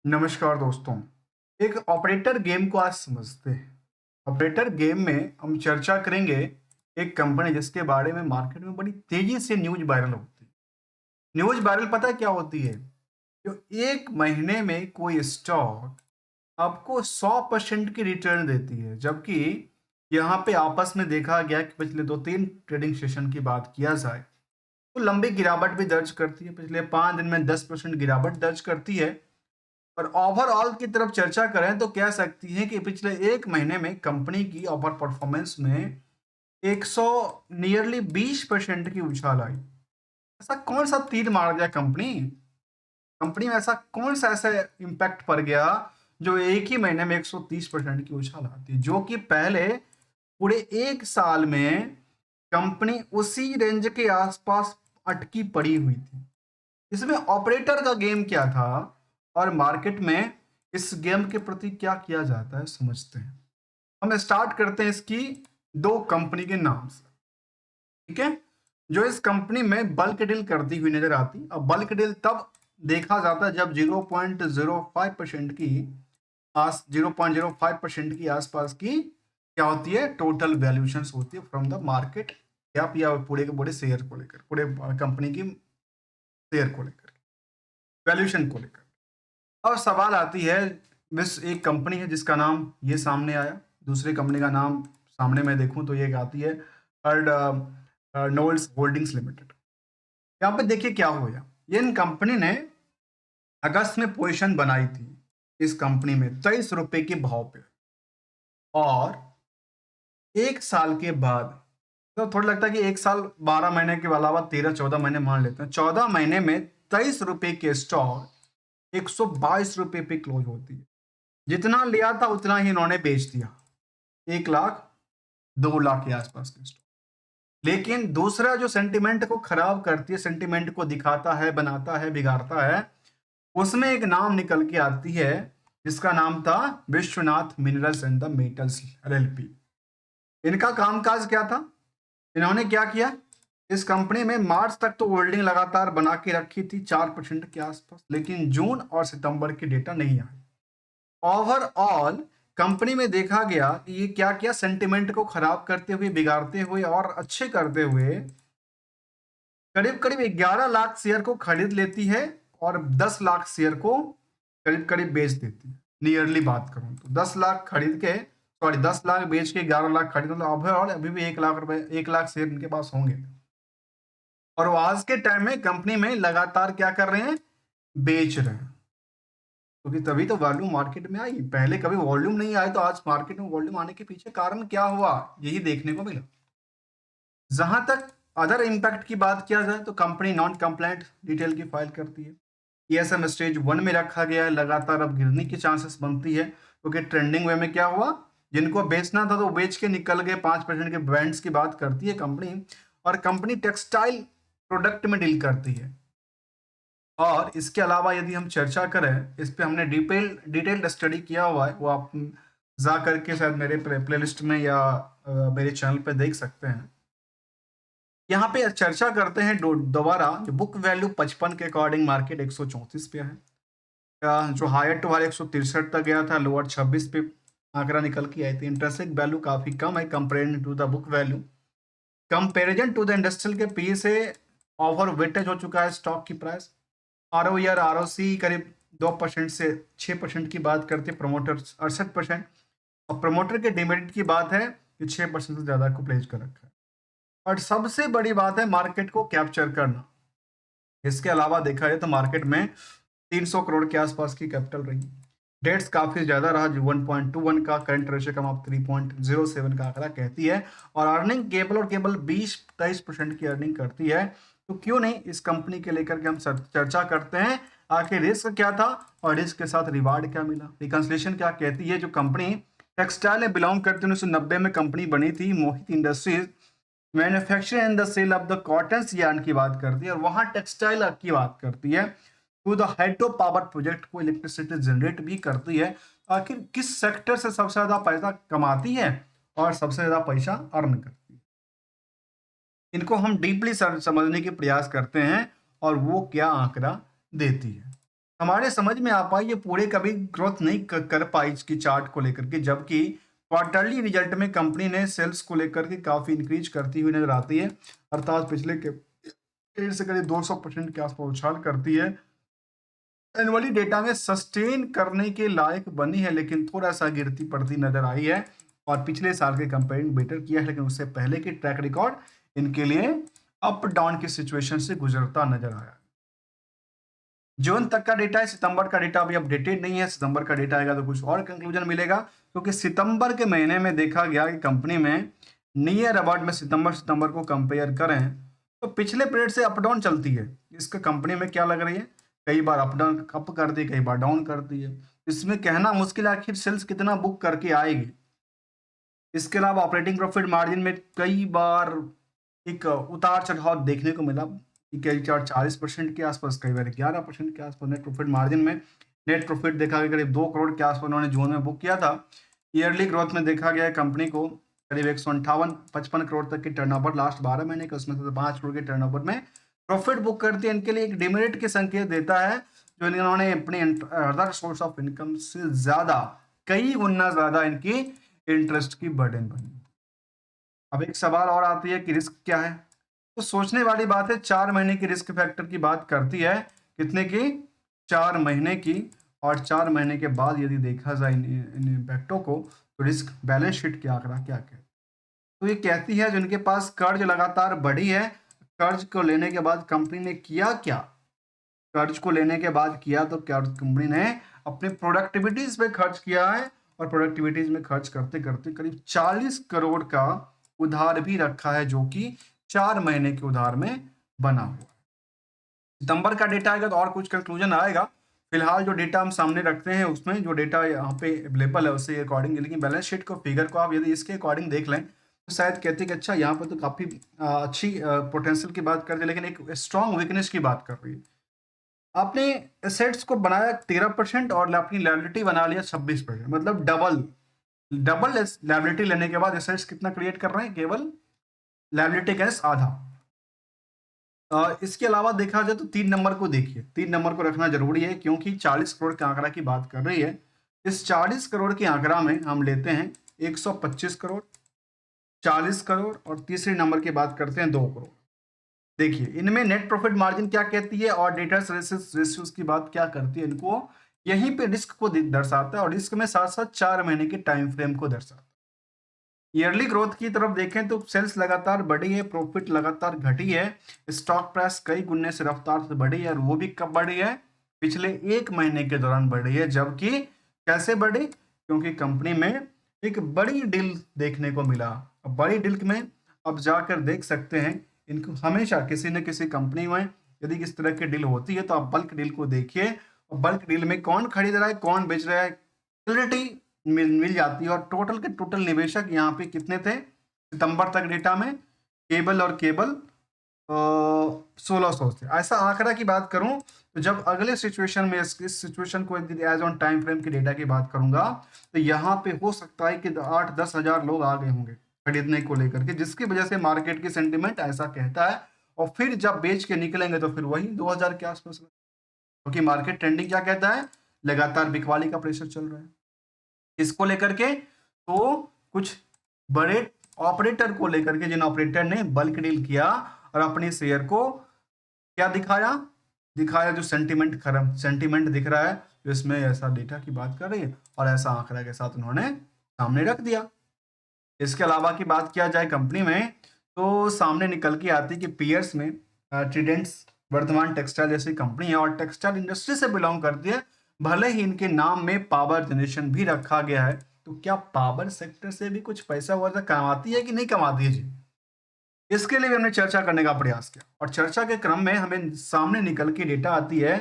नमस्कार दोस्तों। एक ऑपरेटर गेम को आज समझते हैं। ऑपरेटर गेम में हम चर्चा करेंगे एक कंपनी जिसके बारे में मार्केट में बड़ी तेजी से न्यूज वायरल होती है। न्यूज वायरल पता है क्या होती है? जो एक महीने में कोई स्टॉक आपको 100% की रिटर्न देती है, जबकि यहाँ पे आपस में देखा गया कि पिछले 2-3 ट्रेडिंग सेशन की बात किया जाए तो लंबी गिरावट भी दर्ज करती है। पिछले 5 दिन में 10% गिरावट दर्ज करती है। और ओवरऑल की तरफ चर्चा करें तो कह सकती हैं कि पिछले 1 महीने में कंपनी की ओवर परफॉर्मेंस में 100 नियरली 20% की उछाल आई। ऐसा कौन-सा तीर मार दिया कंपनी? कंपनी में ऐसा कौन-सा ऐसा इम्पैक्ट पड़ गया जो एक ही महीने में 130% की उछाल आती है, जो कि पहले पूरे 1 साल में कंपनी उसी रेंज के आसपास अटकी पड़ी हुई थी। इसमें ऑपरेटर का गेम क्या था और मार्केट में इस गेम के प्रति क्या किया जाता है, समझते हैं। हम स्टार्ट करते हैं इसकी 2 कंपनी के नाम से, ठीक है? जो इस कंपनी में बल्क डील करती हुई नजर आती। अब बल्क डील तब देखा जाता है जब 0.05% की 0.05% की आसपास की क्या होती है, टोटल वैल्यूएशंस होती है फ्रॉम द मार्केट कैप या पूरे के पूरे शेयर को लेकर, पूरे कंपनी की शेयर को लेकर, वैल्यूएशन को लेकर। अब सवाल आती है, मिस एक कंपनी है जिसका नाम ये सामने आया, दूसरी कंपनी का नाम सामने मैं देखूं तो ये आती है अर्ड नोल्स होल्डिंग्स लिमिटेड। यहाँ पे देखिए क्या हो गया। ये इन कंपनी ने अगस्त में पोजीशन बनाई थी इस कंपनी में 23 रुपए के भाव पे, और 1 साल के बाद, तो थोड़ा लगता है कि 1 साल 12 महीने के अलावा 13-14 महीने मान लेते हैं, 14 महीने में 23 रुपए के स्टॉक 122 रुपए पे क्लोज होती है। जितना लिया था उतना ही इन्होंने बेच दिया, 1 लाख 2 लाख के आसपास के स्टॉक। लेकिन दूसरा जो सेंटिमेंट को खराब करती है, सेंटिमेंट को दिखाता है, बनाता है, बिगाड़ता है, उसमें एक नाम निकल के आती है जिसका नाम था Vishwanath minerals and the metals LLP. इनका कामकाज क्या था? इन्होंने क्या किया, इस कंपनी में मार्च तक तो होल्डिंग लगातार बना के रखी थी 4% के आसपास, लेकिन जून और सितंबर के डेटा नहीं आए। ओवरऑल कंपनी में देखा गया कि ये क्या किया, सेंटिमेंट को खराब करते हुए, बिगाड़ते हुए और अच्छे करते हुए करीब करीब 11 लाख शेयर को खरीद लेती है और 10 लाख शेयर को करीब करीब बेच देती है। नियरली बात करूं तो 10 लाख खरीद के, सॉरी 10 लाख बेच के 11 लाख खरीद, मतलब ओवरऑल अभी भी 1 लाख रुपए, 1 लाख शेयर इनके पास होंगे। और वो आज के टाइम में कंपनी में लगातार क्या कर रहे हैं, बेच रहे हैं, क्योंकि तभी तो वॉल्यूम मार्केट में आई। पहले कभी वॉल्यूम नहीं आए तो आज मार्केट में वॉल्यूम आने के पीछे कारण क्या हुआ, यही देखने को मिला। जहां तक अदर इम्पैक्ट की बात किया जाए तो कंपनी नॉन कंप्लायंट डिटेल की फाइल करती है। ईएसएम स्टेज 1 में रखा गया है, लगातार अब गिरने की चांसेस बनती है, क्योंकि ट्रेंडिंग वे में क्या हुआ, जिनको बेचना था तो बेच के निकल गए। 5% के ब्रांड्स की बात करती है कंपनी, और कंपनी टेक्सटाइल प्रोडक्ट में डील करती है। और इसके अलावा यदि हम चर्चा करें, इस पे हमने डिटेल्ड स्टडी किया हुआ है, वो आप जा करके शायद मेरे प्लेलिस्ट में या मेरे चैनल पे देख सकते हैं। यहाँ पे चर्चा करते हैं दोबारा, जो बुक वैल्यू 55 के अकॉर्डिंग मार्केट 134 पे है। जो हायर टू हायर 163 तक गया था, लोअर 26 पे आंकड़ा निकल के आई थी। इंटरेस्टिंग वैल्यू काफी कम है comparing to the book value. Comparison to the industrial के पी से ओवर वेटेज हो चुका है स्टॉक की प्राइस। आरओ या आरओसी करीब 2% से 6% की बात करते हैं, प्रमोटर 68%। और प्रमोटर के डिमेरिट की बात है कि 6% से ज्यादा को प्लेज कर रखा है। और सबसे बड़ी बात है मार्केट को कैप्चर करना। इसके अलावा देखा जाए तो मार्केट में 300 करोड़ के आसपास की कैपिटल रही। डेट्स काफी ज्यादा रहा, जो 1.21 का करंट रेशियो कम आप 3.07 का आंकड़ा कहती है। और अर्निंग केवल और केवल 20-23% की अर्निंग करती है। तो क्यों नहीं इस कंपनी के लेकर के हम चर्चा करते हैं, आखिर रिस्क क्या था और रिस्क के साथ रिवार्ड क्या मिला। रिकंसलेशन क्या कहती है, जो कंपनी टेक्सटाइल में बिलोंग करती है, 1990 में कंपनी बनी थी, Mohit industries, manufacture and the sale of the cotton yarn की बात करती है, और वहां टेक्सटाइल की बात करती है। To the hydro power project को इलेक्ट्रिसिटी जनरेट भी करती है। आखिर किस सेक्टर से सबसे ज्यादा पैसा कमाती है और सबसे ज्यादा पैसा अर्न करती है, इनको हम डीपली समझने की प्रयास करते हैं और वो क्या आंकड़ा देती है। हमारे समझ में आ पाई, ये पूरे कभी ग्रोथ नहीं कर पाई इसकी चार्ट को लेकर के, जबकि क्वार्टरली रिजल्ट में कंपनी ने सेल्स को लेकर के काफी इंक्रीज करती हुई नजर आती है, अर्थात पिछले के डेढ़ से करीब 200% के आसपास उछाल करती है। एनुअली डेटा में सस्टेन करने के लायक बनी है, लेकिन थोड़ा सा गिरती पड़ती नजर आई है, और पिछले साल के कंपेरिजन बेटर किया है, लेकिन उससे पहले की ट्रैक रिकॉर्ड इनके लिए अप डाउन की सिचुएशन से गुजरता नजर आया। जून तक का डेटा है, सितंबर का डेटा अभी अपडेटेड नहीं है, सितंबर का डेटा आएगा तो कुछ और कंक्लूजन मिलेगा, क्योंकि सितंबर के महीने में देखा गया कि कंपनी में नियर अबाउट में सितंबर को कंपेयर करें तो पिछले पीरियड से अप डाउन चलती है। इसका कंपनी में क्या लग रही है, कई बार अप डाउन अप करती है, कई बार डाउन करती है। इसमें कहना मुश्किल है आखिर सेल्स कितना बुक करके आएगी। इसके अलावा ऑपरेटिंग प्रॉफिट मार्जिन में कई बार एक उतार चढ़ाव देखने को मिला, कई बार 40% के आसपास, कई बार 11% के आसपास। नेट प्रॉफिट मार्जिन में नेट प्रॉफिट देखा गया करीब 2 करोड़ के आसपास उन्होंने जून में बुक किया था। ईयरली ग्रोथ में देखा गया कंपनी को करीब 158-55 करोड़ तक की टर्नओवर लास्ट 12 महीने के, उसमें से 5 करोड़ के टर्नओवर में प्रॉफिट बुक करती है। इनके लिए एक डिमेरिट के संकेत देता है, जो इन्होंने अपने अदर सोर्स ऑफ इनकम से ज्यादा, कई गुना ज्यादा इनकी इंटरेस्ट की बर्डन बनी। अब एक सवाल और आती है कि रिस्क क्या है, तो सोचने वाली बात है। 4 महीने की रिस्क फैक्टर की बात करती है, कितने की, 4 महीने की। और 4 महीने के बाद यदि देखा जाए इन इम्पैक्टों को, तो रिस्क बैलेंस शीट के आंकड़ा क्या कहते हैं, तो ये कहती है जिनके पास कर्ज लगातार बढ़ी है, कर्ज को लेने के बाद कंपनी ने किया क्या, कर्ज को लेने के बाद किया तो क्या, कंपनी ने अपने प्रोडक्टिविटीज पे खर्च किया है, और प्रोडक्टिविटीज में खर्च करते करते करीब 40 करोड़ का उधार भी रखा है, जो कि 4 महीने के उधार में बना हुआ है। सितंबर का डेटा आएगा तो और कुछ कंक्लूजन आएगा। फिलहाल जो डेटा हम सामने रखते हैं उसमें जो डेटा यहाँ पे अवेलेबल है उससे अकॉर्डिंग, लेकिन बैलेंस शीट को फिगर को आप यदि इसके अकॉर्डिंग देख लें तो शायद कहते कि अच्छा यहाँ पर तो काफी अच्छी पोटेंशियल की बात कर रही है, लेकिन एक स्ट्रॉन्ग वीकनेस की बात कर रही है। आपने एसेट्स को बनाया 13% और अपनी लायबिलिटी बना लिया 26%, मतलब डबल डबल लायबिलिटी लेने के बाद एसेट्स कितना क्रिएट कर रहे हैं, केवल लायबिलिटी कैस आधा। इसके अलावा देखा जाए तो 3 नंबर को देखिए, 3 नंबर को रखना जरूरी है, क्योंकि 40 करोड़ के आंकड़ा की बात कर रही है। इस 40 करोड़ के आंकड़ा में हम लेते हैं 125 करोड़, 40 करोड़, और तीसरे नंबर की बात करते हैं 2 करोड़। देखिए इनमें नेट प्रॉफिट मार्जिन क्या कहती है और डेटर्स रेशियोज की बात क्या करती है, इनको यहीं पे रिस्क को दर्शाता है, और रिस्क में साथ साथ 4 महीने के टाइम फ्रेम को दर्शाता है। ईयरली ग्रोथ की तरफ देखें तो सेल्स लगातार बढ़ी है, प्रॉफिट लगातार घटी है, स्टॉक प्राइस कई गुने से रफ्तार से बढ़ी है, और वो भी कब बढ़ी है, पिछले 1 महीने के दौरान बढ़ी है। जबकि कैसे बढ़ी, क्योंकि कंपनी में एक बड़ी डील देखने को मिला। अब बड़ी डील में अब जाकर देख सकते हैं, इनको हमेशा किसी न किसी कंपनी में यदि किस तरह की डील होती है तो आप बल्क डील को देखिए, और बल्क डील में कौन खरीद रहा है कौन बेच रहा है क्लियरिटी मिल जाती है। और टोटल के टोटल निवेशक यहाँ पे कितने थे सितंबर तक डेटा में, केबल और केबल 1600 थे। ऐसा आंकड़ा की बात करूं तो जब अगले सिचुएशन में इस सिचुएशन को एज ऑन टाइम फ्रेम के डेटा की बात करूंगा तो यहाँ पे हो सकता है कि 8-10 हजार लोग आ गए होंगे खरीदने को लेकर के, जिसकी वजह से मार्केट की सेंटिमेंट ऐसा कहता है। और फिर जब बेच के निकलेंगे तो फिर वही 2000 के आसपास, क्योंकि मार्केट ट्रेंडिंग क्या कहता है, लगातार बिकवाली का प्रेशर चल रहा है। इसको लेकर के तो कुछ बड़े ऑपरेटर को लेकर के, जिन ऑपरेटर ने बल्क डील किया और अपने शेयर को क्या दिखाया जो सेंटीमेंट खराब सेंटीमेंट दिख रहा है, जो इसमें ऐसा डेटा की बात कर रही है और ऐसा आंकड़ा के साथ उन्होंने सामने रख दिया। इसके अलावा की बात किया जाए कंपनी में तो सामने निकल के आती कि पीयर्स में ट्रिडेंट्स वर्धमान टेक्सटाइल जैसी कंपनी है और टेक्सटाइल इंडस्ट्री से बिलोंग करती है। भले ही इनके नाम में पावर जनरेशन भी रखा गया है, तो क्या पावर सेक्टर से भी कुछ पैसा वैसा कमाती है कि नहीं कमाती है जी, इसके लिए भी हमने चर्चा करने का प्रयास किया। और चर्चा के क्रम में हमें सामने निकल के डेटा आती है,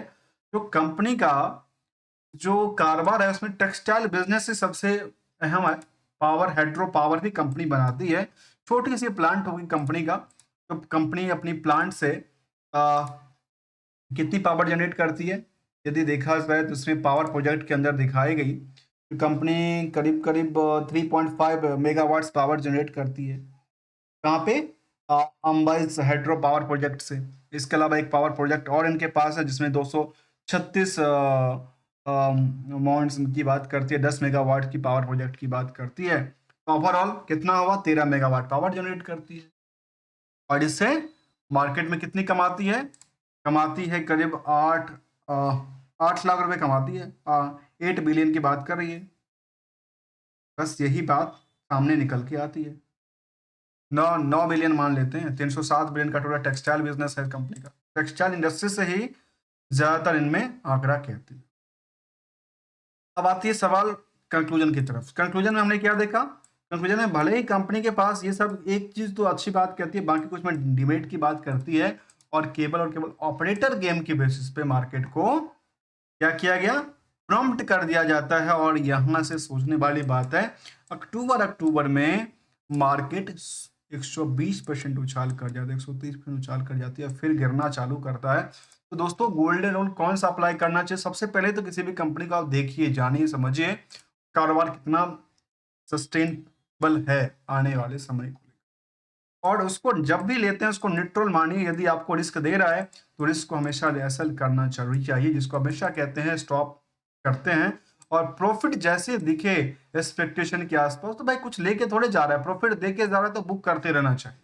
जो कंपनी का जो कारोबार है उसमें टेक्सटाइल बिजनेस से सबसे अहम है। पावर हाइड्रो पावर की कंपनी बनाती है, छोटी सी प्लांट होगी कंपनी का, तो कंपनी अपनी प्लांट से कितनी पावर जनरेट करती है यदि देखा जाए तो इसमें पावर प्रोजेक्ट के अंदर दिखाई गई तो कंपनी करीब करीब 3.5 मेगावाट्स पावर जनरेट करती है। कहाँ पे, अंबाइज हाइड्रो पावर प्रोजेक्ट से। इसके अलावा एक पावर प्रोजेक्ट और इनके पास है जिसमें 36 मॉन्ट्स की बात करती है, 10 मेगावाट की पावर प्रोजेक्ट की बात करती है। तो ओवरऑल कितना हुआ, 13 मेगावाट पावर जनरेट करती है। और इससे मार्केट में कितनी कमाती है, कमाती है करीब 8 लाख रुपए कमाती है। 8 बिलियन की बात कर रही है। बस यही बात सामने निकल के आती है। 9 बिलियन मान लेते हैं, 307 बिलियन का टोटल टेक्सटाइल बिजनेस है कंपनी का। टेक्सटाइल इंडस्ट्री से ही ज्यादातर इनमें आंकड़ा कहती है। अब आती है सवाल कंक्लूजन की तरफ। कंक्लूजन में हमने क्या देखा, कंक्लूजन में भले ही कंपनी के पास ये सब एक चीज तो अच्छी बात कहती है, बाकी कुछ में डिमेट की बात करती है, और केवल ऑपरेटर गेम के बेसिस पे मार्केट को क्या किया गया, प्रॉम्प्ट कर दिया जाता है। और यहां से सोचने वाली बात है, अक्टूबर में मार्केट 120% उछाल कर जाता है, 130% उछाल कर जाती है, फिर गिरना चालू करता है। तो दोस्तों गोल्डन रूल कौन सा अप्लाई करना चाहिए, सबसे पहले तो किसी भी कंपनी को आप देखिए, जानिए, समझिए कारोबार कितना सस्टेनेबल है आने वाले समय को, और उसको जब भी लेते हैं उसको न्यूट्रल मानिए। यदि आपको रिस्क दे रहा है तो रिस्क को हमेशा रेसल करना जरूरी चाहिए, जिसको हमेशा कहते हैं स्टॉप करते हैं। और प्रॉफिट जैसे दिखे एक्सपेक्टेशन के आसपास, तो भाई कुछ लेके थोड़े जा रहा है, प्रॉफिट देके जा रहा है तो बुक करते रहना चाहिए।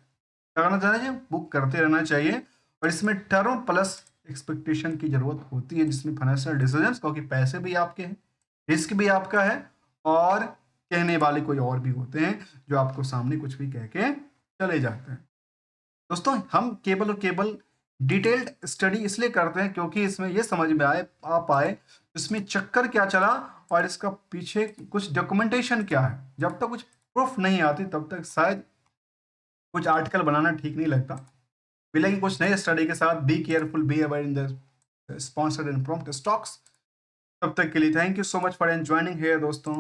क्या करना चाहिए, बुक करते रहना चाहिए। और इसमें टर्म प्लस एक्सपेक्टेशन की जरूरत होती है, जिसमें फाइनेंशियल डिसीजंस, क्योंकि पैसे भी आपके हैं, रिस्क भी आपका है, और कहने वाले कोई और भी होते हैं जो आपको सामने कुछ भी कह के चले जाते हैं। दोस्तों हम केवल और केवल डिटेल्ड स्टडी इसलिए करते हैं क्योंकि इसमें ये समझ में आए आ पाए इसमें चक्कर क्या चला और इसका पीछे कुछ डॉक्यूमेंटेशन क्या है। जब तक कुछ प्रूफ नहीं आती तब तक शायद कुछ आर्टिकल बनाना ठीक नहीं लगता। मिलेंगे कुछ नए स्टडी के साथ। Be careful, be aware in the sponsored and prompt stocks. तब तक के लिए thank you so much for joining here दोस्तों।